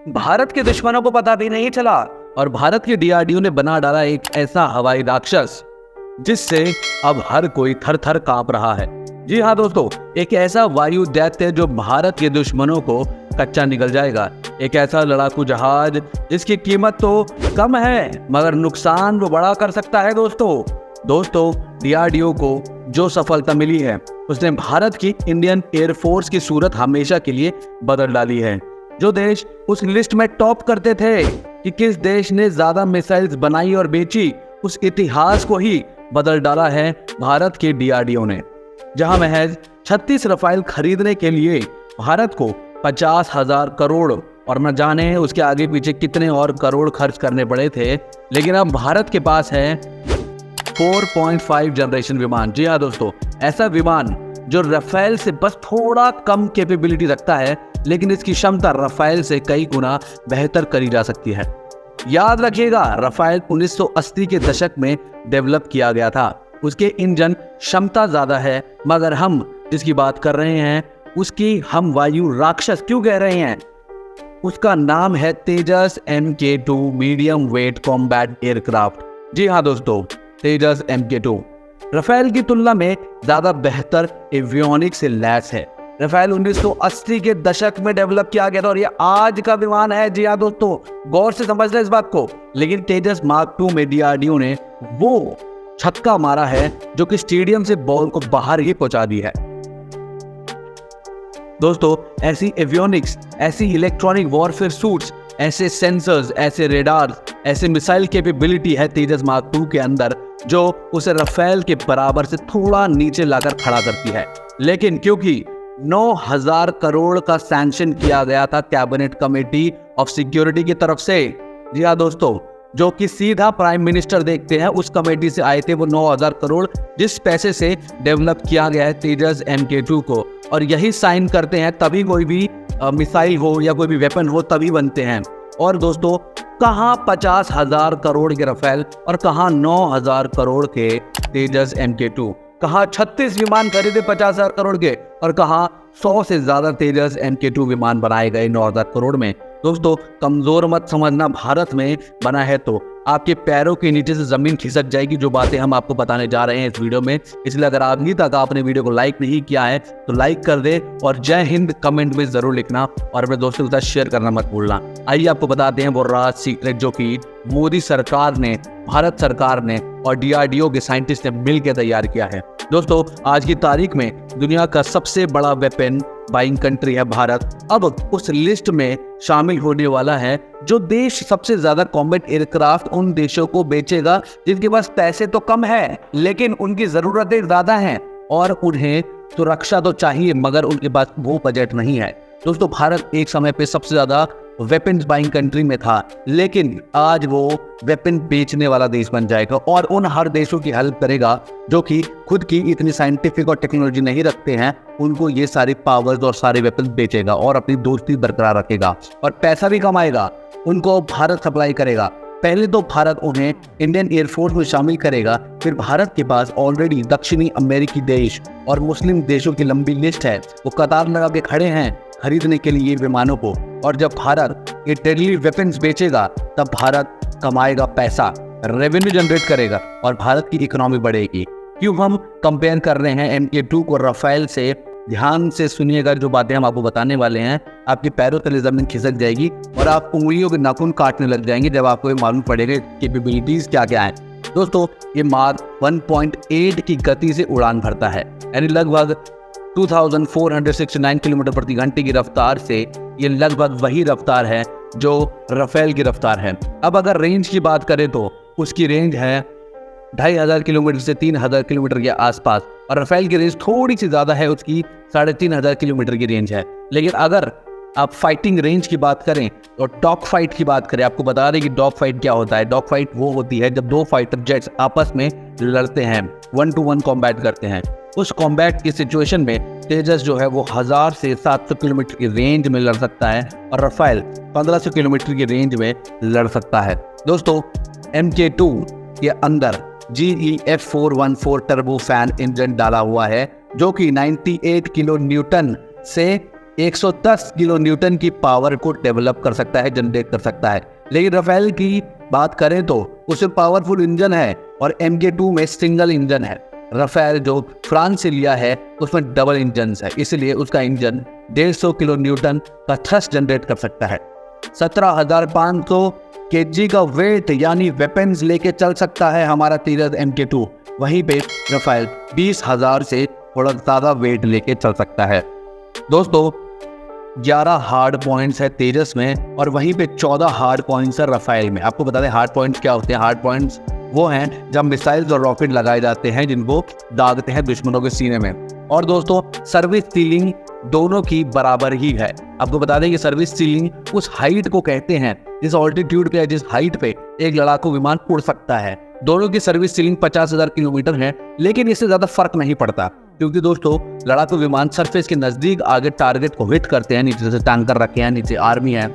भारत के दुश्मनों को पता भी नहीं चला और भारत के डीआरडीओ ने बना डाला एक ऐसा हवाई राक्षस जिससे अब हर कोई थर थर कांप रहा है। जी हाँ दोस्तों, एक ऐसा वायु दैत्य जो भारत के दुश्मनों को कच्चा निकल जाएगा। एक ऐसा लड़ाकू जहाज जिसकी कीमत तो कम है मगर नुकसान वो बड़ा कर सकता है। दोस्तों डीआरडीओ को जो सफलता मिली है उसने भारत की इंडियन एयरफोर्स की सूरत हमेशा के लिए बदल डाली है। जो देश उस लिस्ट में टॉप करते थे कि किस देश ने ज्यादा मिसाइल्स बनाई और बेची, उस इतिहास को ही बदल डाला है भारत के डीआरडीओ ने। जहां महज 36 रफाल खरीदने के लिए भारत को 50,000 करोड़ और न जाने उसके आगे पीछे कितने और करोड़ खर्च करने पड़े थे, लेकिन अब भारत के पास है 4.5 जनरेशन विमान। जी हाँ दोस्तों, ऐसा विमान जो रफाल से बस थोड़ा कम कैपेबिलिटी रखता है, लेकिन इसकी क्षमता रफाल से कई गुना बेहतर करी जा सकती है। याद रखिएगा, रफाल 1980 के दशक में डेवलप किया गया था। उसके इंजन क्षमता ज्यादा है, मगर हम जिसकी बात कर रहे हैं उसकी हम वायु राक्षस क्यों कह रहे हैं? उसका नाम है Tejas MK2 medium weight combat aircraft. जी हाँ दोस्तों, तेजस MK2 रफाल की तुलना में ज्यादा बेहतर एवियोनिक्स से लैस है। रफाल 1980 के दशक में डेवलप किया गया था और ये आज का विमान है। जी हाँ दोस्तों, गौर से समझ लें इस बात को। लेकिन तेजस मार्क 2 में डीआरडीओ ने वो छक्का मारा है जो कि स्टेडियम से बॉल को बाहर ही पहुंचा दी है। दोस्तों, ऐसी एवियोनिक्स, ऐसी इलेक्ट्रॉनिक वॉरफेयर सूट्स, ऐसे सेंसर्स, ऐसे रेडार्स, ऐसे मिसाइल कैपेबिलिटी है तेजस मार्क 2 के अंदर जो उसे रफाल के बराबर से थोड़ा नीचे लाकर खड़ा करती है। लेकिन क्योंकि 9,000 करोड़ का सैंक्शन किया गया था कैबिनेट कमेटी ऑफ सिक्योरिटी की तरफ से, जी हाँ दोस्तों, जो कि सीधा प्राइम मिनिस्टर देखते हैं, उस कमेटी से आए थे वो 9,000 करोड़ जिस पैसे से डेवलप किया गया है तेजस MK2 को। और यही साइन करते हैं तभी कोई भी मिसाइल हो या कोई भी वेपन हो तभी बनते हैं। और दोस्तों, कहाँ 50,000 करोड़ के रफाल और कहाँ 9,000 करोड़ के तेजस MK2, कहाँ 36 विमान खरीदे 50,000 करोड़ के और कहाँ 100 से ज्यादा तेजस MK2 विमान बनाए गए 9,000 करोड़ में। दोस्तों, कमजोर मत समझना, भारत में बना है तो आपके पैरों के नीचे से जमीन खिसक जाएगी जो बातें हम आपको बताने जा रहे हैं इस वीडियो में। इसलिए अगर अभी तक आपने वीडियो को लाइक नहीं किया है तो लाइक कर दे और जय हिंद कमेंट में जरूर लिखना और अपने दोस्तों के साथ शेयर करना मत भूलना। आइए आपको बताते हैं वो राज सीक्रेट जो कि मोदी सरकार ने, भारत सरकार ने और डीआरडीओ के साइंटिस्ट ने मिलकर तैयार किया है। दोस्तों, आज की तारीख में दुनिया का सबसे बड़ा वेपन बाइंग कंट्री है भारत। अब उस लिस्ट में शामिल होने वाला है जो देश सबसे ज्यादा कॉम्बैट एयरक्राफ्ट उन देशों को बेचेगा जिनके पास पैसे तो कम है लेकिन उनकी जरूरतें ज्यादा हैं और उन्हें सुरक्षा तो चाहिए मगर उनके पास वो बजट नहीं है। दोस्तों, भारत एक समय पे सबसे ज्यादा वेपन्स बाइंग कंट्री में था, लेकिन आज वो वेपन बेचने वाला देश बन जाएगा और उन हर देशों की हेल्प करेगा जो कि खुद की इतनी साइंटिफिक और टेक्नोलॉजी नहीं रखते हैं, उनको ये सारे पावर्स और सारे वेपन बेचेगा और अपनी दोस्ती बरकरार रखेगा और पैसा भी कमाएगा। उनको भारत सप्लाई करेगा। पहले तो भारत उन्हें इंडियन एयरफोर्स में शामिल करेगा, फिर भारत के पास ऑलरेडी दक्षिणी अमेरिकी देश और मुस्लिम देशों की लंबी लिस्ट है। वो कतार लगा के खड़े हैं खरीदने के लिए विमानों को। और जब भारत ये डेडली वेपन्स बेचेगा तब भारत कमाएगा पैसा, रेवेन्यू जनरेट करेगा और भारत की इकोनॉमी बढ़ेगी। क्यों हम कंपेयर कर रहे हैं MK2 को रफाल से? ध्यान से सुनिएगा, जो बातें हम आपको बताने वाले हैं आपके पैरों तले जमीन खिसक जाएगी और आप उंगलियों के नाखून काटने लग जाएंगे जब आपको ये मालूम पड़ेगा कैपेबिलिटीज क्या क्या है। दोस्तों, ये मार्क 1.8 की गति से उड़ान भरता है, यानी लगभग 2469 किलोमीटर प्रति घंटे की रफ्तार से ये लगभग वही रफ्तार है जो रफाल की रफ्तार है। अब अगर रेंज की बात करें तो उसकी रेंज है 2,500 किलोमीटर से 3,000 किलोमीटर के आसपास और रफाल की रेंज थोड़ी सी ज़्यादा है, उसकी 3,500 किलोमीटर की रेंज है। लेकिन अगर आप फाइटिंग रेंज की बात करें और डॉग फाइट की बात करें, आपको बता दें कि डॉग फाइट क्या होता है। डॉग फाइट वो होती है जब दो फाइटर जेट्स आपस में लड़ते हैं, 1 to 1 कॉम्बैट करते हैं। उस कॉम्बैट की सिचुएशन में तेजस जो है वो 1000 से 700 किलोमीटर की रेंज में लड़ सकता है और रफाल 1500 किलोमीटर की रेंज में लड़ सकता है। दोस्तों, MK2 के अंदर GE F414 turbo fan engine डाला हुआ है जो कि 98 किलो न्यूटन से 110 किलो न्यूटन की पावर को डेवलप कर सकता है, जनरेट कर सकता है। लेकिन राफेल की बात करें तो उसमें पावरफुल इंजन है और MK2 में सिंगल इंजन है। राफेल जो फ्रांस से लिया है उसमें डबल इंजन है, इसलिए उसका इंजन 150 किलो न्यूटन का थ्रस्ट जनरेट कर सकता है। 17,500 kg का वेट यानी वेपन्स लेके चल सकता है हमारा तेजस MK2। वहीं पे राफेल 20,000 से थोड़ा ज़्यादा वेट लेके चल सकता है। दोस्तों 11 हार्ड पॉइंट्स है तेजस में और वहीं पे 14 हार्ड पॉइंट्स है राफेल में। आपको बता दें हार्ड पॉइंट्स क्या होते हैं। हार्ड पॉइंट्स वो हैं जब मिसाइल्स और रॉकेट लगाए जाते हैं जिनको दागते हैं दुश्मनों के सीने में। और दोस्तों सर्विस सीलिंग दोनों की बराबर ही है। आपको बता दें कि सर्विस सीलिंग उस हाइट को कहते हैं जिस ऑल्टीट्यूड पे, जिस हाइट पे एक लड़ाकू विमान उड़ सकता है। दोनों की सर्विस सीलिंग 50,000 किलोमीटर है, लेकिन इससे ज्यादा फर्क नहीं पड़ता क्योंकि दोस्तों लड़ाकू विमान सरफेस के नजदीक आगे टारगेट को हिट करते हैं। नीचे से टैंकर रखे हैं, नीचे आर्मी है,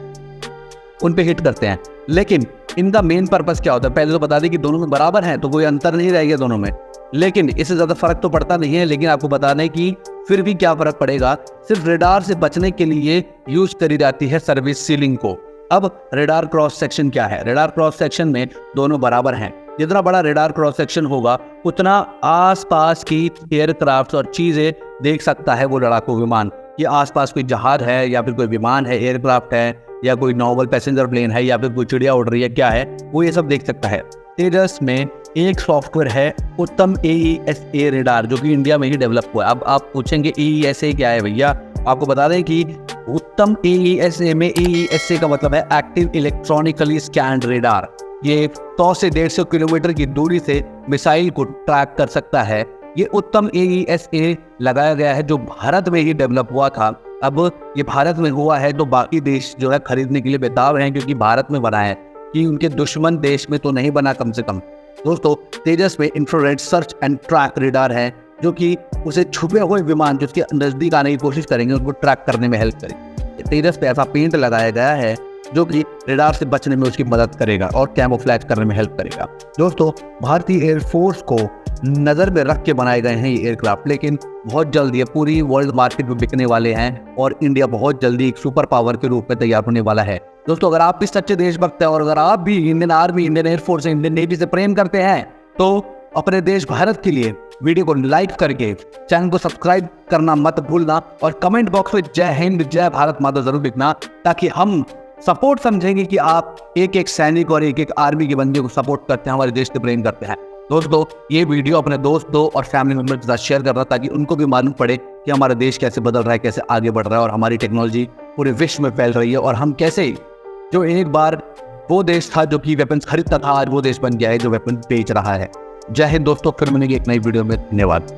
उन पे हिट करते हैं। लेकिन इनका मेन पर्पस क्या होता है, पहले तो बता दें कि दोनों में बराबर हैं, तो कोई अंतर नहीं रहेगा दोनों में, लेकिन इससे ज्यादा फर्क तो पड़ता नहीं है। लेकिन आपको बताना है कि फिर भी क्या फर्क पड़ेगा, सिर्फ रेडार से बचने के लिए यूज करी जाती है सर्विस सीलिंग को। अब रेडार क्रॉस सेक्शन क्या है? रेडार क्रॉस सेक्शन में दोनों बराबर हैं। जितना बड़ा रेडार क्रॉस सेक्शन होगा उतना आसपास की एयरक्राफ्ट और चीजें देख सकता है वो लड़ाकू विमान। ये आसपास कोई जहाज है या फिर कोई विमान है, एयरक्राफ्ट है या कोई नॉर्मल पैसेंजर प्लेन है या फिर कोई चिड़िया उड़ रही है, क्या है वो ये सब देख सकता है। तेजस में एक सॉफ्टवेयर है उत्तम AESA रेडार जो कि इंडिया में ही डेवलप हुआ है। अब आप पूछेंगे AESA क्या है भैया? आपको बता दें कि उत्तम AESA में AESA का मतलब है एक्टिव इलेक्ट्रॉनिकली स्कैन्ड रेडार। ये 100 से 150 किलोमीटर की दूरी से मिसाइल को ट्रैक कर सकता है। ये उत्तम AESA लगाया गया है जो भारत में ही डेवलप हुआ था। अब ये भारत में हुआ है तो बाकी देश जो है खरीदने के लिए बेताब हैं क्योंकि भारत में बना है, कि उनके दुश्मन देश में तो नहीं बना कम से कम। दोस्तों तेजस में infrared search and track radar है जो कि उसे छुपे हुए विमान जो उसके नजदीक आने की कोशिश करेंगे उनको ट्रैक करने में हेल्प करेंगे। तेजस पे ऐसा पेंट लगाया गया है जो कि रेडार से बचने में उसकी मदद करेगा और कैमोफ्लेज करने में हेल्प करेगा। दोस्तों भारतीय एयरफोर्स को नज़र में रख के बनाए गए हैं ये एयरक्राफ्ट, लेकिन बहुत जल्द ये पूरी वर्ल्ड मार्केट में बिकने वाले हैं और इंडिया बहुत जल्दी एक सुपर पावर के रूप में तैयार होने वाला है। दोस्तों अगर आप भी सच्चे देशभक्त हैं और अगर आप भी Indian army, Indian air force, Indian navy से प्रेम करते हैं तो अपने देश भारत के लिए वीडियो को लाइक करके चैनल को सब्सक्राइब करना मत भूलना और कमेंट बॉक्स में जय हिंद जय भारत माता जरूर लिखना, ताकि हम सपोर्ट समझेंगे कि आप एक एक सैनिक और एक एक आर्मी के बंदे को सपोर्ट करते हैं, हमारे देश से प्रेम करते हैं। दोस्तों ये वीडियो अपने दोस्तों और फैमिली मेंबर के साथ शेयर करना ताकि उनको भी मालूम पड़े कि हमारा देश कैसे बदल रहा है, कैसे आगे बढ़ रहा है और हमारी टेक्नोलॉजी पूरे विश्व में फैल रही है और हम कैसे, जो एक बार वो देश था जो कि वेपन्स खरीदता था, आज वो देश बन गया है जो वेपन बेच रहा है। जय हिंद दोस्तों, फिर मिलेंगे एक नई वीडियो में। धन्यवाद।